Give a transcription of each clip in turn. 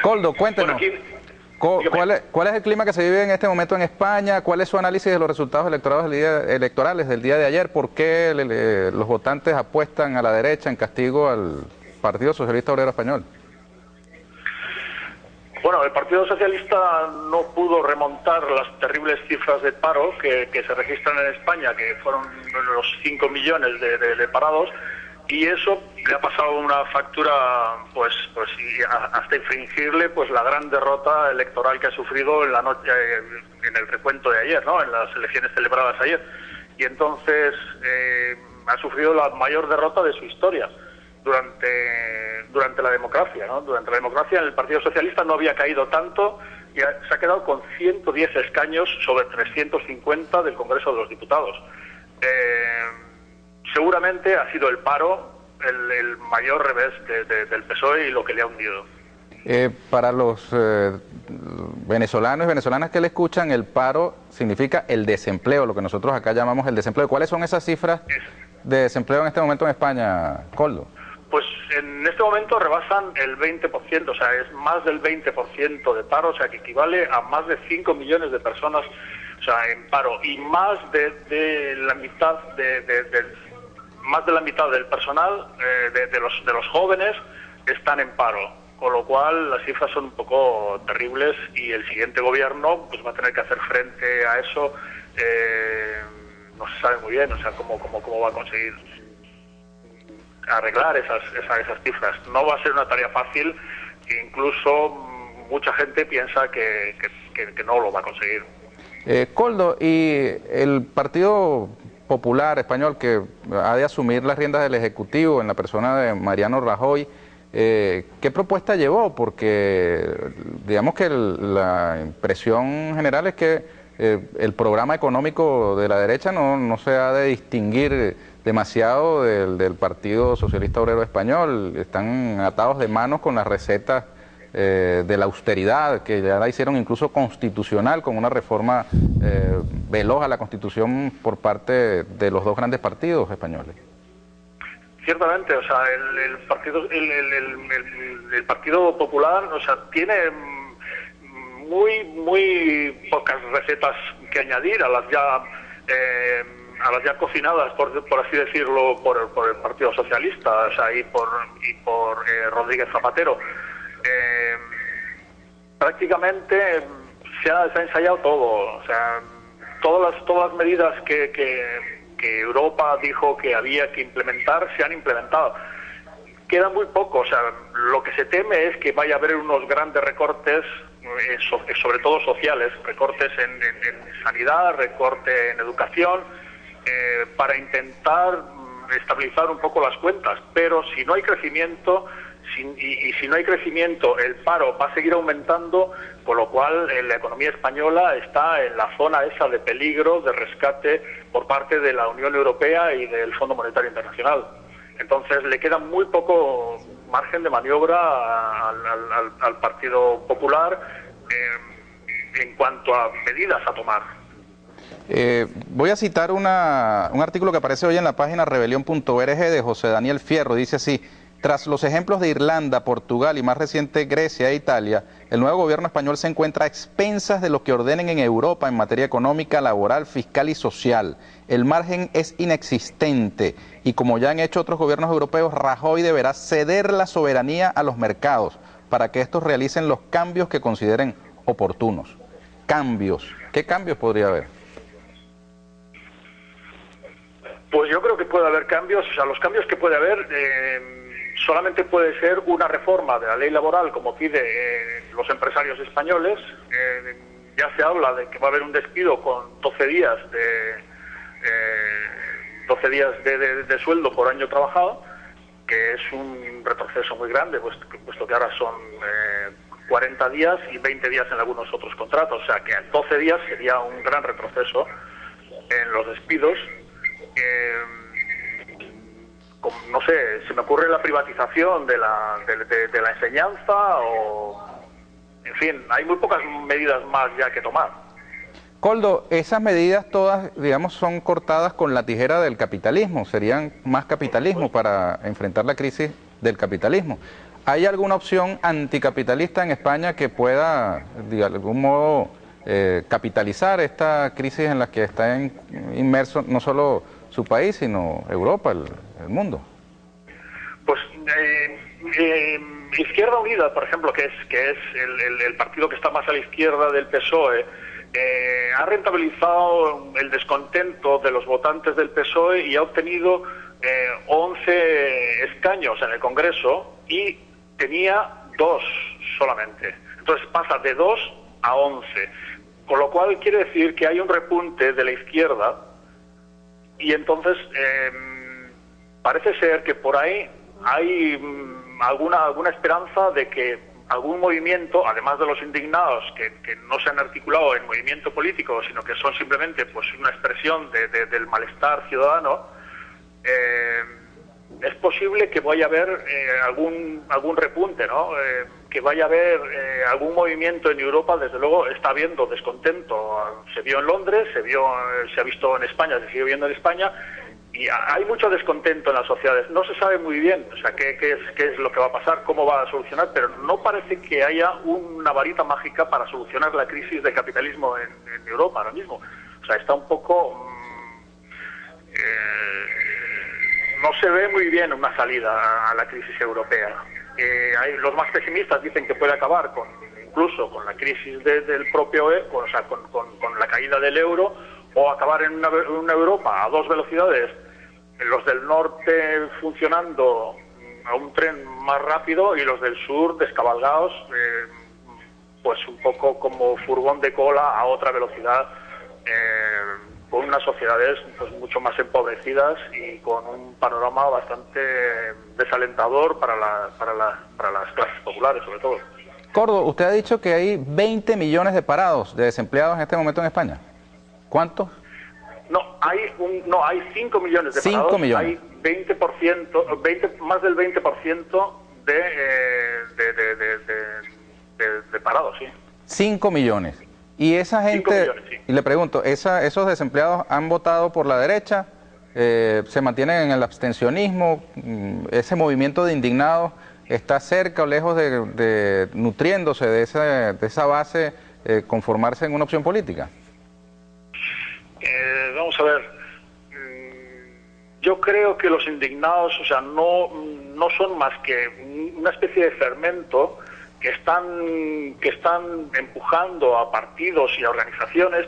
Coldo, Bueno, cuéntenos, aquí, dígame. ¿cuál es el clima que se vive en este momento en España? ¿Cuál es su análisis de los resultados electorales del día de ayer? ¿Por qué los votantes apuestan a la derecha en castigo al Partido Socialista Obrero Español? Bueno, el Partido Socialista no pudo remontar las terribles cifras de paro que se registran en España, que fueron los 5 millones de parados, y eso le ha pasado una factura, pues y hasta infringirle pues la gran derrota electoral que ha sufrido en la noche, en el recuento de ayer, ¿no? En las elecciones celebradas ayer. Y entonces ha sufrido la mayor derrota de su historia durante la democracia, ¿no? Durante la democracia el Partido Socialista no había caído tanto y se ha quedado con 110 escaños sobre 350 del Congreso de los Diputados. Seguramente ha sido el paro el mayor revés del PSOE y lo que le ha hundido. Para los venezolanos y venezolanas que le escuchan, el paro significa el desempleo, lo que nosotros acá llamamos el desempleo. ¿Cuáles son esas cifras de desempleo en este momento en España, Coldo? Pues en este momento rebasan el 20%, o sea, es más del 20% de paro, o sea, que equivale a más de 5 millones de personas, o sea, en paro, y más de la mitad más de la mitad del personal, de los jóvenes, están en paro, con lo cual las cifras son un poco terribles y el siguiente gobierno pues va a tener que hacer frente a eso. No se sabe muy bien, o sea, cómo va a conseguir arreglar esas cifras. No va a ser una tarea fácil, e incluso mucha gente piensa que no lo va a conseguir. Coldo, y el Partido Popular Español, que ha de asumir las riendas del Ejecutivo en la persona de Mariano Rajoy, ¿qué propuesta llevó? Porque digamos que la impresión general es que el programa económico de la derecha no se ha de distinguir demasiado del Partido Socialista Obrero Español. Están atados de manos con las recetas de la austeridad, que ya la hicieron incluso constitucional, con una reforma veloz a la Constitución por parte de los dos grandes partidos españoles. Ciertamente, o sea, el Partido Popular, o sea, tiene muy pocas recetas que añadir a las ya cocinadas, por así decirlo, por el Partido Socialista, o sea, y por Rodríguez Zapatero. Prácticamente se ha ensayado todo, o sea, todas las medidas que Europa dijo que había que implementar se han implementado. Queda muy poco, o sea, lo que se teme es que vaya a haber unos grandes recortes, sobre todo sociales, recortes en sanidad, recorte en educación, para intentar estabilizar un poco las cuentas. Pero si no hay crecimiento, si no hay crecimiento, el paro va a seguir aumentando, con lo cual la economía española está en la zona esa de peligro, de rescate por parte de la Unión Europea y del Fondo Monetario Internacional. Entonces le queda muy poco margen de maniobra al Partido Popular en cuanto a medidas a tomar. Voy a citar un artículo que aparece hoy en la página rebelión.org de José Daniel Fierro. Dice así: tras los ejemplos de Irlanda, Portugal y más reciente Grecia e Italia, el nuevo gobierno español se encuentra a expensas de lo que ordenen en Europa en materia económica, laboral, fiscal y social. El margen es inexistente y, como ya han hecho otros gobiernos europeos, Rajoy deberá ceder la soberanía a los mercados para que estos realicen los cambios que consideren oportunos. Cambios. ¿Qué cambios podría haber? Pues yo creo que puede haber cambios, o sea, los cambios que puede haber solamente puede ser una reforma de la ley laboral, como piden los empresarios españoles. Ya se habla de que va a haber un despido con 12 días de sueldo por año trabajado, que es un retroceso muy grande, puesto que ahora son 40 días y 20 días en algunos otros contratos, o sea que 12 días sería un gran retroceso en los despidos. No sé, se me ocurre la privatización de la enseñanza, o en fin, hay muy pocas medidas más ya que tomar. Coldo, esas medidas todas, digamos, son cortadas con la tijera del capitalismo, serían más capitalismo para enfrentar la crisis del capitalismo. ¿Hay alguna opción anticapitalista en España que pueda, de algún modo, capitalizar esta crisis en la que está inmerso no solo su país, sino Europa, el mundo? Pues Izquierda Unida, por ejemplo, que es el partido que está más a la izquierda del PSOE, ha rentabilizado el descontento de los votantes del PSOE y ha obtenido 11 escaños en el Congreso y tenía 2 solamente. Entonces pasa de 2 a 11, con lo cual quiere decir que hay un repunte de la izquierda y entonces parece ser que por ahí hay alguna esperanza de que algún movimiento, además de los indignados que no se han articulado en movimiento político, sino que son simplemente pues una expresión del malestar ciudadano, es posible que vaya a haber algún repunte, ¿no? Que vaya a haber algún movimiento en Europa. Desde luego está habiendo descontento. Se vio en Londres, se ha visto en España, se sigue viendo en España, y hay mucho descontento en las sociedades. No se sabe muy bien, o sea, qué es lo que va a pasar, cómo va a solucionar, pero no parece que haya una varita mágica para solucionar la crisis de capitalismo en Europa ahora mismo. O sea, está un poco... no se ve muy bien una salida a la crisis europea. Los más pesimistas dicen que puede acabar incluso con la crisis del propio con la caída del euro, o acabar en una Europa a 2 velocidades, los del norte funcionando a un tren más rápido y los del sur descabalgados, pues un poco como furgón de cola a otra velocidad, con unas sociedades pues mucho más empobrecidas y con un panorama bastante desalentador para las clases populares, sobre todo. Córdoba, usted ha dicho que hay 20 millones de parados, de desempleados en este momento en España. ¿Cuántos? No, hay 5 millones de 5 parados, millones. hay 20%, más del 20% de parados, sí. 5 millones. Y esa gente, 5 millones, sí. y le pregunto, ¿esos desempleados han votado por la derecha? ¿Se mantienen en el abstencionismo? ¿Ese movimiento de indignados está cerca o lejos de nutriéndose de esa base, conformarse en una opción política? Vamos a ver, yo creo que los indignados, o sea, no son más que una especie de fermento que están empujando a partidos y a organizaciones,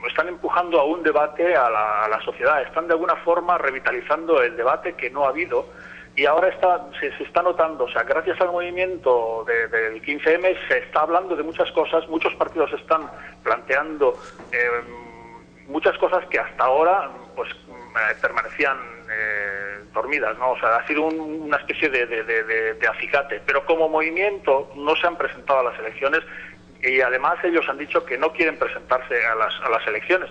están empujando a un debate a la sociedad, están de alguna forma revitalizando el debate que no ha habido, y ahora se está notando, o sea, gracias al movimiento del 15M se está hablando de muchas cosas, muchos partidos están planteando muchas cosas que hasta ahora pues permanecían dormidas, ¿no? O sea, ha sido una especie de acicate, pero como movimiento no se han presentado a las elecciones y además ellos han dicho que no quieren presentarse a las elecciones.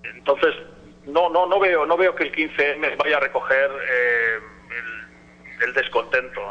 Entonces no veo que el 15M vaya a recoger el descontento,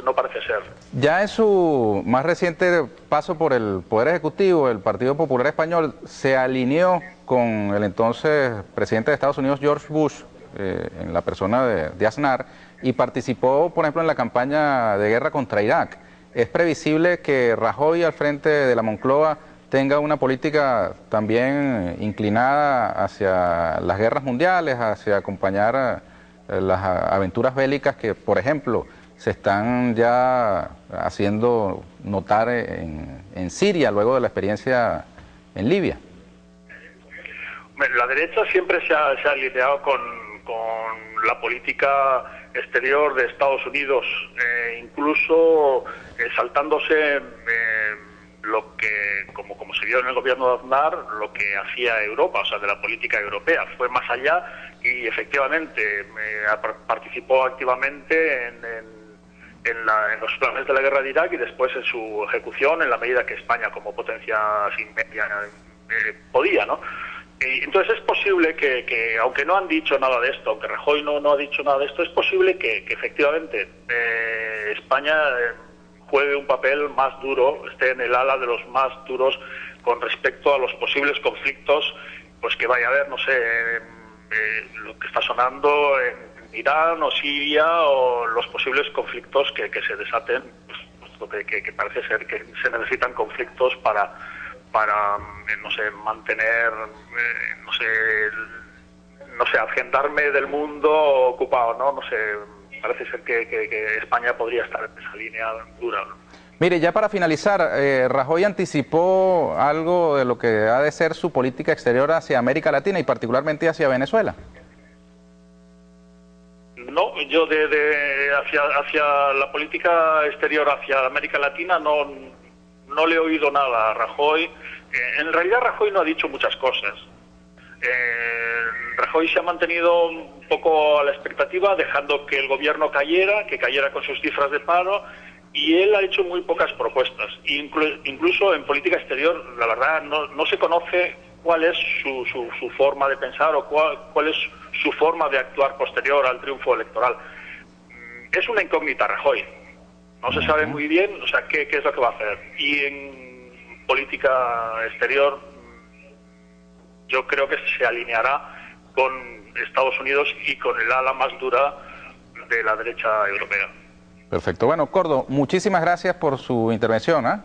no parece ser. Ya en su más reciente paso por el Poder Ejecutivo, el Partido Popular Español se alineó con el entonces presidente de Estados Unidos, George Bush, en la persona de Aznar, y participó, por ejemplo, en la campaña de guerra contra Irak. ¿Es previsible que Rajoy, al frente de la Moncloa, tenga una política también inclinada hacia las guerras mundiales, hacia acompañar las aventuras bélicas que, por ejemplo, se están ya haciendo notar en Siria, luego de la experiencia en Libia? La derecha siempre se ha alineado con la política exterior de Estados Unidos, incluso saltándose lo que, como se vio en el gobierno de Aznar, lo que hacía Europa, o sea, de la política europea. Fue más allá y efectivamente participó activamente en los planes de la guerra de Irak y después en su ejecución en la medida que España como potencia sin media podía, ¿no? Y entonces es posible que aunque no han dicho nada de esto, aunque Rajoy no ha dicho nada de esto, es posible que efectivamente España juegue un papel más duro, esté en el ala de los más duros con respecto a los posibles conflictos pues que vaya a haber, no sé, lo que está sonando en Irán o Siria o los posibles conflictos que se desaten, pues, que parece ser que se necesitan conflictos para no sé, mantener, no sé, agendarme del mundo ocupado, ¿no? No sé, parece ser que España podría estar en esa línea dura, ¿no? Mire, ya para finalizar, Rajoy anticipó algo de lo que ha de ser su política exterior hacia América Latina y particularmente hacia Venezuela. No, yo hacia la política exterior hacia América Latina no le he oído nada a Rajoy. En realidad Rajoy no ha dicho muchas cosas. Rajoy se ha mantenido un poco a la expectativa, dejando que el gobierno cayera, que cayera con sus cifras de paro, y él ha hecho muy pocas propuestas. Incluso en política exterior, la verdad, no se conoce cuál es su forma de pensar o cuál es su forma de actuar posterior al triunfo electoral. Es una incógnita Rajoy. No se sabe muy bien, o sea, qué es lo que va a hacer. Y en política exterior, yo creo que se alineará con Estados Unidos y con el ala más dura de la derecha europea. Perfecto. Bueno, Cordo, muchísimas gracias por su intervención, ¿eh?